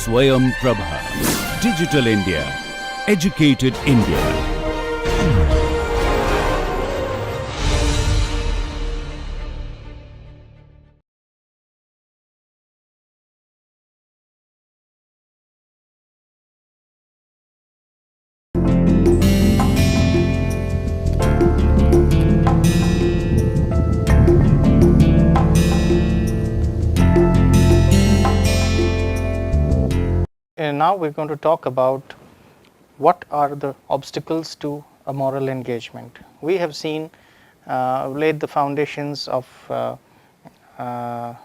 SwayamPrabha. Digital India. Educated India. And now we're going to talk about what are the obstacles to a moral engagement. We have seen laid the foundations of our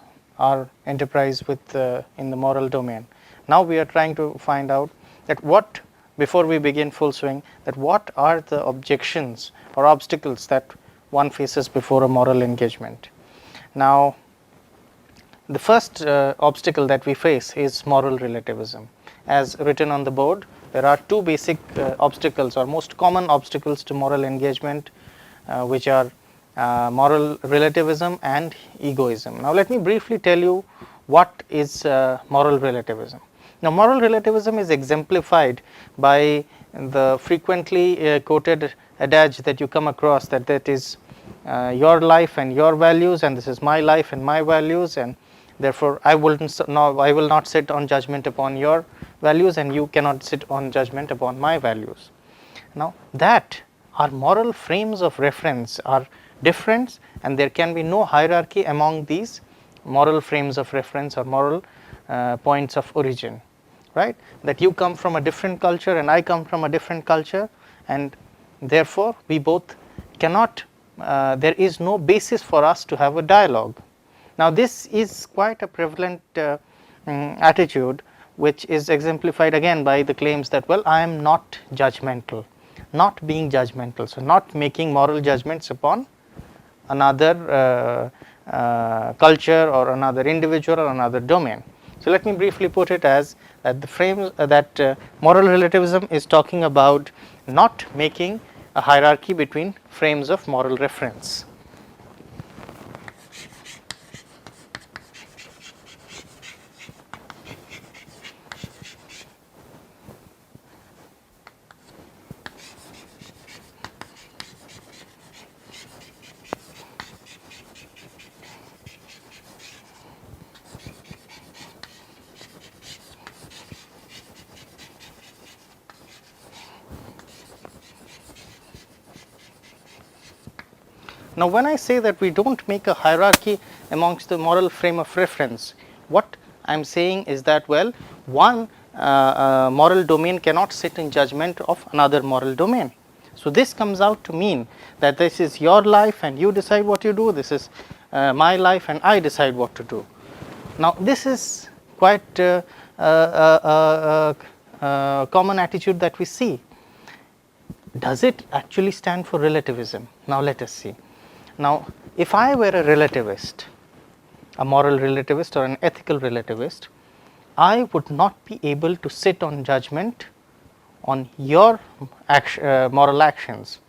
enterprise with in the moral domain. Now we are trying to find out that what, before we begin full swing, that what are the objections or obstacles that one faces before a moral engagement. Now the first obstacle that we face is moral relativism. As written on the board, there are two basic obstacles or most common obstacles to moral engagement, which are moral relativism and egoism. Now let me briefly tell you what is moral relativism. Now moral relativism is exemplified by the frequently quoted adage that you come across, that is your life and your values, and this is my life and my values, and therefore I will not sit on judgment upon your values, and you cannot sit on judgment upon my values. Now that our moral frames of reference are different, and there can be no hierarchy among these moral frames of reference or moral points of origin, right? That you come from a different culture and I come from a different culture, and therefore we both cannot, there is no basis for us to have a dialogue. Now this is quite a prevalent attitude, which is exemplified again by the claims that, well, I am not judgmental, not being judgmental, so not making moral judgments upon another culture or another individual or another domain. So let me briefly put it as that the frame that moral relativism is talking about not making a hierarchy between frames of moral reference. Now when I say that we don't make a hierarchy amongst the moral frame of reference, what I am saying is that, well, one moral domain cannot sit in judgment of another moral domain. So this comes out to mean that this is your life and you decide what you do, this is my life and I decide what to do. Now this is quite common attitude that we see. Does it actually stand for relativism? Now let us see. Now if I were a relativist, a moral relativist or an ethical relativist, I would not be able to sit on judgment on your moral actions,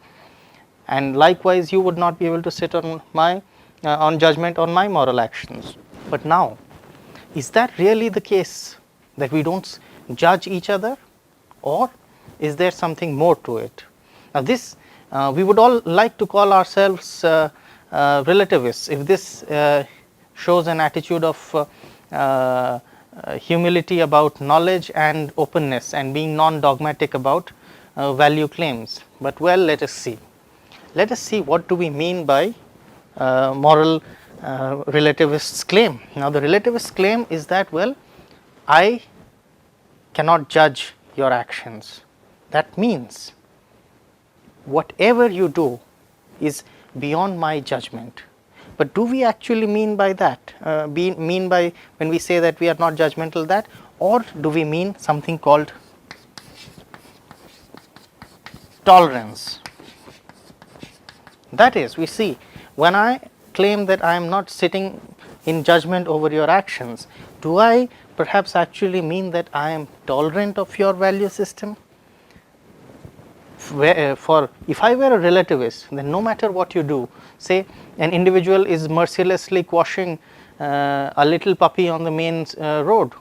and likewise you would not be able to sit on my on judgment on my moral actions. But now, is that really the case, that we don't judge each other, or is there something more to it? Now this we would all like to call ourselves relativists if this shows an attitude of humility about knowledge and openness and being non-dogmatic about value claims. But well, let us see what do we mean by moral relativist's claim. Now the relativist claim is that, well, I cannot judge your actions. That means whatever you do is beyond my judgment. But do we actually mean by that, mean by when we say that we are not judgmental, that, or do we mean something called tolerance? That is, we see, when I claim that I am not sitting in judgment over your actions, do I perhaps actually mean that I am tolerant of your value system? For if I were a relativist, then no matter what you do, say an individual is mercilessly quashing a little puppy on the main road,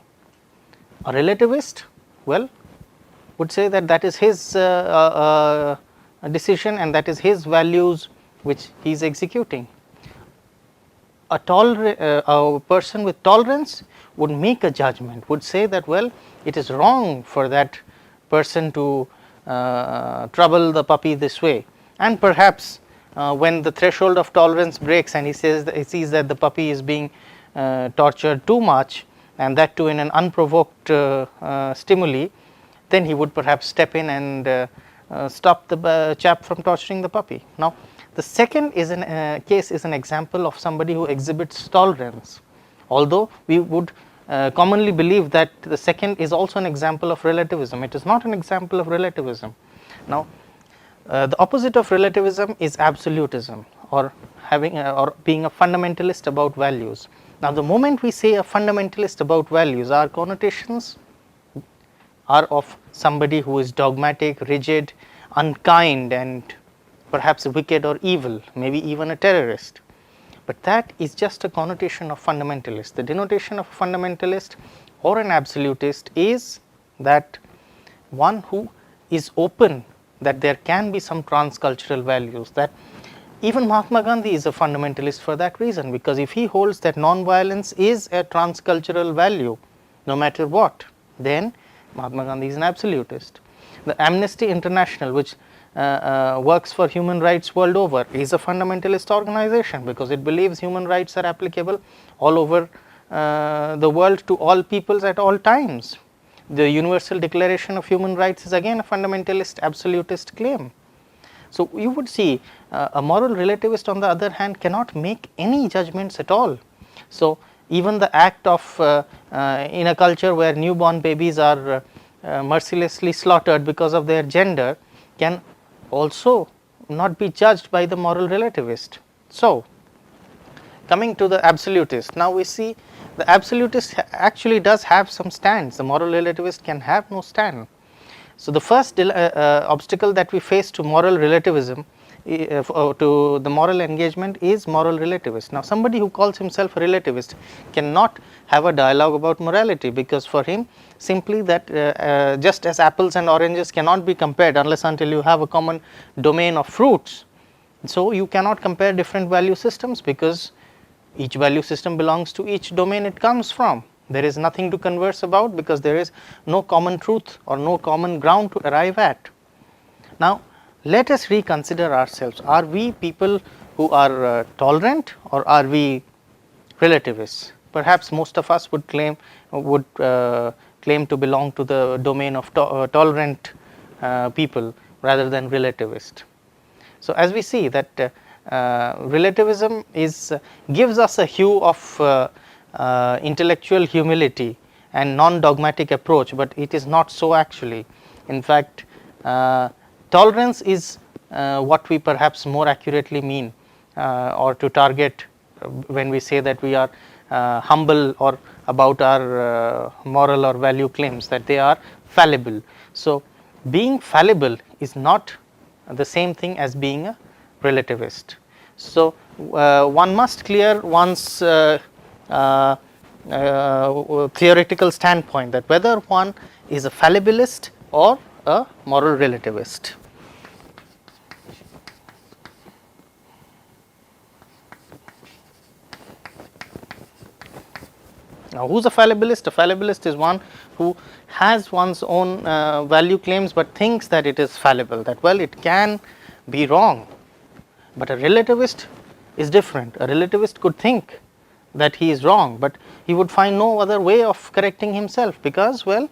A relativist, well, would say that that is his decision and that is his values which he is executing. A person with tolerance would make a judgment, would say that, well, it is wrong for that person to trouble the puppy this way, and perhaps when the threshold of tolerance breaks and he sees that the puppy is being tortured too much, and that too in an unprovoked stimuli, then he would perhaps step in and stop the chap from torturing the puppy. Now, the second is case is an example of somebody who exhibits tolerance, although we would commonly believe that the second is also an example of relativism. It is not an example of relativism. Now, the opposite of relativism is absolutism, or or being a fundamentalist about values. Now, the moment we say a fundamentalist about values, our connotations are of somebody who is dogmatic, rigid, unkind, and perhaps wicked or evil, maybe even a terrorist. But that is just a connotation of fundamentalist. The denotation of a fundamentalist or an absolutist is that one who is open that there can be some transcultural values. That even Mahatma Gandhi is a fundamentalist for that reason, because if he holds that non-violence is a transcultural value no matter what, then Mahatma Gandhi is an absolutist. The Amnesty International, which works for human rights world over, is a fundamentalist organization because it believes human rights are applicable all over the world to all peoples at all times. The Universal Declaration of Human Rights is again a fundamentalist absolutist claim. So, you would see a moral relativist on the other hand cannot make any judgments at all. So, even the act of in a culture where newborn babies are mercilessly slaughtered because of their gender can also not be judged by the moral relativist. So, coming to the absolutist, now we see the absolutist actually does have some stands, the moral relativist can have no stand. So, the first obstacle that we face to moral relativism to the moral engagement is moral relativist. Now, somebody who calls himself a relativist cannot have a dialogue about morality, because for him simply that just as apples and oranges cannot be compared unless until you have a common domain of fruits. So, you cannot compare different value systems because each value system belongs to each domain it comes from. There is nothing to converse about because there is no common truth or no common ground to arrive at. Now, let us reconsider ourselves. Are we people who are tolerant, or are we relativists? Perhaps most of us would claim to belong to the domain of tolerant people rather than relativist. So, as we see that relativism gives us a hue of intellectual humility and non-dogmatic approach, but it is not so actually. In fact, tolerance is what we perhaps more accurately mean or to target when we say that we are humble or about our moral or value claims, that they are fallible. So, being fallible is not the same thing as being a relativist. So, one must clear one's theoretical standpoint, that whether one is a fallibilist or a moral relativist. Now, who is a fallibilist? A fallibilist is one who has one's own value claims, but thinks that it is fallible, that well, it can be wrong. But a relativist is different. A relativist could think that he is wrong, but he would find no other way of correcting himself, because well,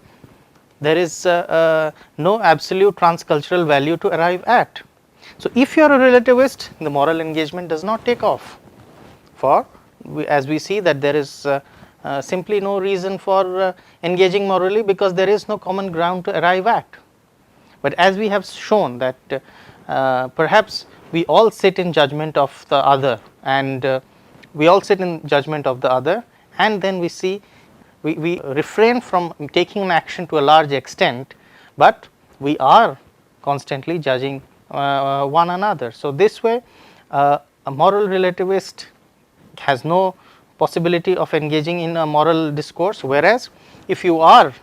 there is no absolute transcultural value to arrive at. So, if you are a relativist, the moral engagement does not take off, for as we see that there is simply no reason for engaging morally, because there is no common ground to arrive at. But as we have shown that perhaps we all sit in judgment of the other, and we all sit in judgment of the other, and then we see we refrain from taking an action to a large extent, but we are constantly judging one another. So, this way a moral relativist has no possibility of engaging in a moral discourse, whereas if you are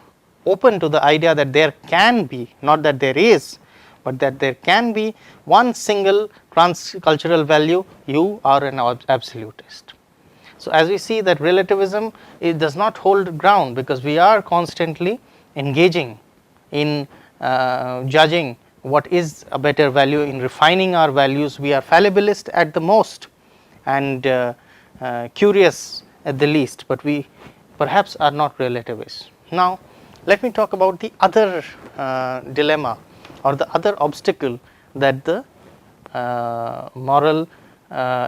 open to the idea that there can be, not that there is, but that there can be one single transcultural value, you are an absolutist. So, as we see that relativism, it does not hold ground, because we are constantly engaging in judging what is a better value, in refining our values. We are fallibilist at the most and curious at the least, but we perhaps are not relativists. Now, let me talk about the other dilemma or the other obstacle that the moral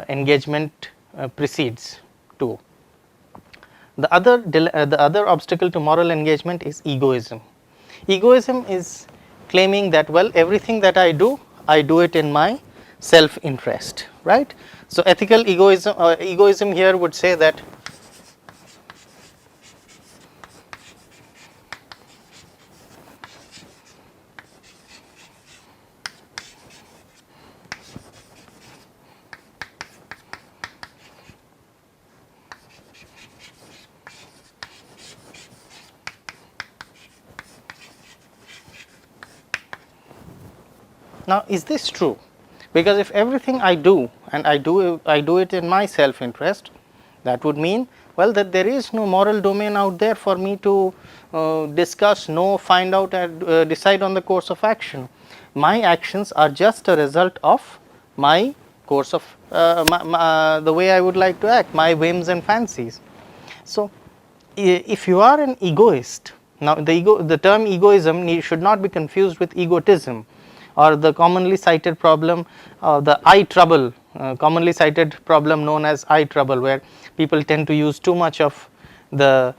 engagement precedes to. The other obstacle to moral engagement is egoism. Egoism is claiming that, well, everything that I do it in my self interest, right. So, ethical egoism here would say that now, is this true? Because if everything I do and I do it in my self interest, that would mean, well, that there is no moral domain out there for me to discuss, know, find out and decide on the course of action. My actions are just a result of my course of the way I would like to act, my whims and fancies. So, if you are an egoist, now the term egoism should not be confused with egotism, or the commonly cited problem, the eye trouble, commonly cited problem known as eye trouble, where people tend to use too much of the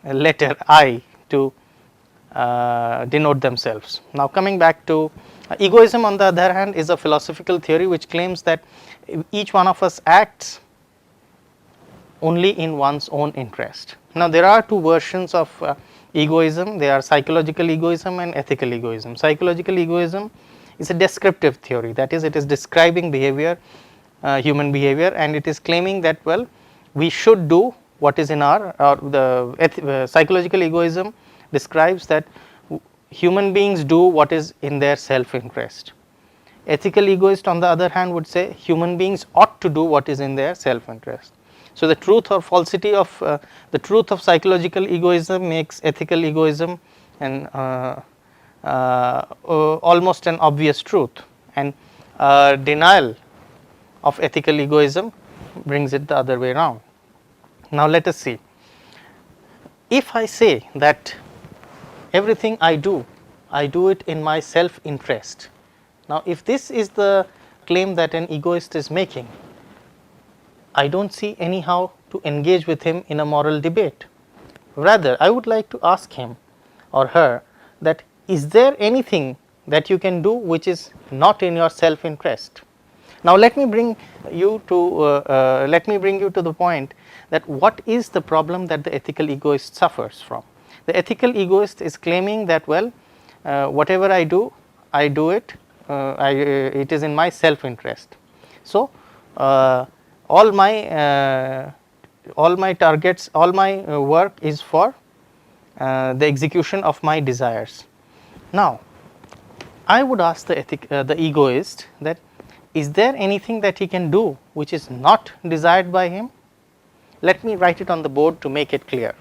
letter I to denote themselves. Now, coming back to egoism, on the other hand, is a philosophical theory which claims that each one of us acts only in one's own interest. Now, there are two versions of egoism. They are psychological egoism and ethical egoism. Psychological egoism is a descriptive theory, that is, it is describing behavior, human behavior, and it is claiming that, well, we should do what is in our psychological egoism describes that human beings do what is in their self interest. Ethical egoist, on the other hand, would say human beings ought to do what is in their self interest. So, the truth or falsity of the truth of psychological egoism makes ethical egoism an almost an obvious truth, and denial of ethical egoism brings it the other way around. Now, let us see. If I say that everything I do it in my self interest. Now, if this is the claim that an egoist is making, I do not see anyhow to engage with him in a moral debate. Rather, I would like to ask him or her that, is there anything that you can do which is not in your self interest? Now, let me bring you to the point that what is the problem that the ethical egoist suffers from. The ethical egoist is claiming that, well, whatever I do it, it is in my self interest. So, all my targets, all my work is for the execution of my desires. Now, I would ask the egoist that, is there anything that he can do which is not desired by him? Let me write it on the board to make it clear.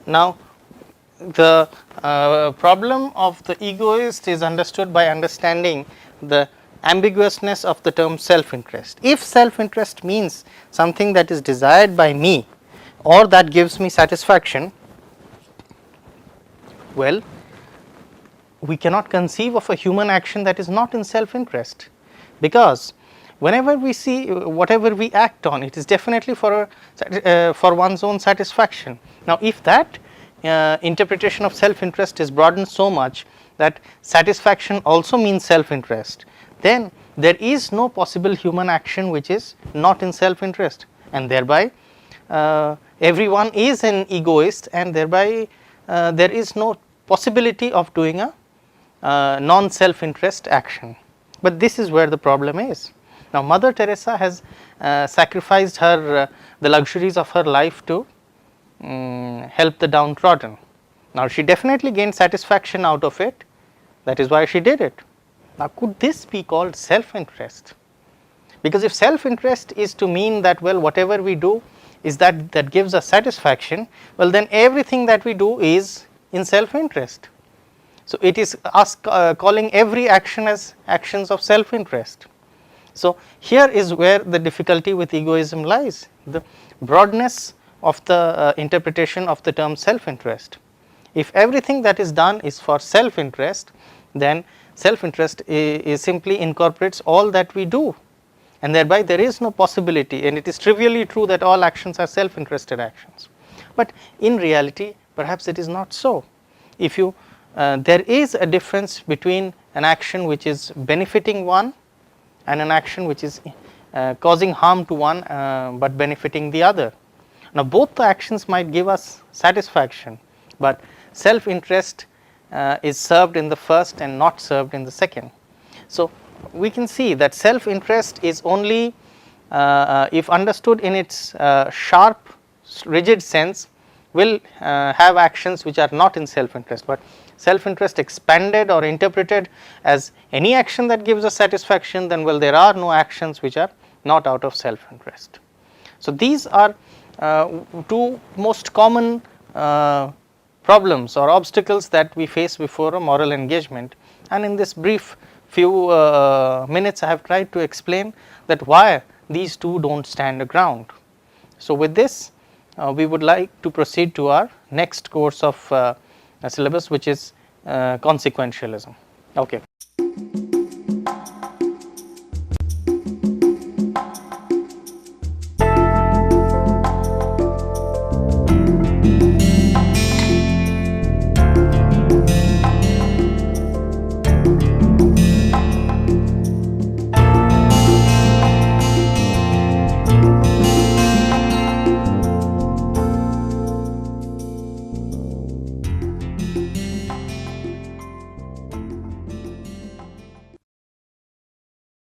Now, the problem of the egoist is understood by understanding the ambiguousness of the term self interest. If self interest means something that is desired by me or that gives me satisfaction, well, we cannot conceive of a human action that is not in self interest, because whenever we see whatever we act on, it is definitely for one's own satisfaction. Now, if that interpretation of self interest is broadened so much that satisfaction also means self interest, then there is no possible human action which is not in self interest, and thereby everyone is an egoist, and thereby there is no possibility of doing a non self interest action. But this is where the problem is. Now, Mother Teresa has sacrificed her the luxuries of her life to help the downtrodden. Now, she definitely gained satisfaction out of it, that is why she did it. Now, could this be called self interest? Because if self interest is to mean that, well, whatever we do is that gives us satisfaction, well, then everything that we do is in self interest. So, it is us calling every action as actions of self interest. So, here is where the difficulty with egoism lies, the broadness of the interpretation of the term self interest. If everything that is done is for self interest, then self interest is simply incorporates all that we do, and thereby there is no possibility, and it is trivially true that all actions are self interested actions. But in reality, perhaps it is not so. If you there is a difference between an action which is benefiting one and an action which is causing harm to one but benefiting the other. Now, both the actions might give us satisfaction, but self interest is served in the first and not served in the second. So, we can see that self interest is only if understood in its sharp rigid sense will have actions which are not in self interest, but self interest expanded or interpreted as any action that gives us satisfaction, then well, there are no actions which are not out of self interest. So, these are two most common problems or obstacles that we face before a moral engagement, and in this brief few minutes I have tried to explain that why these two do not stand a ground. So, with this we would like to proceed to our next course of syllabus, which is consequentialism. Okay.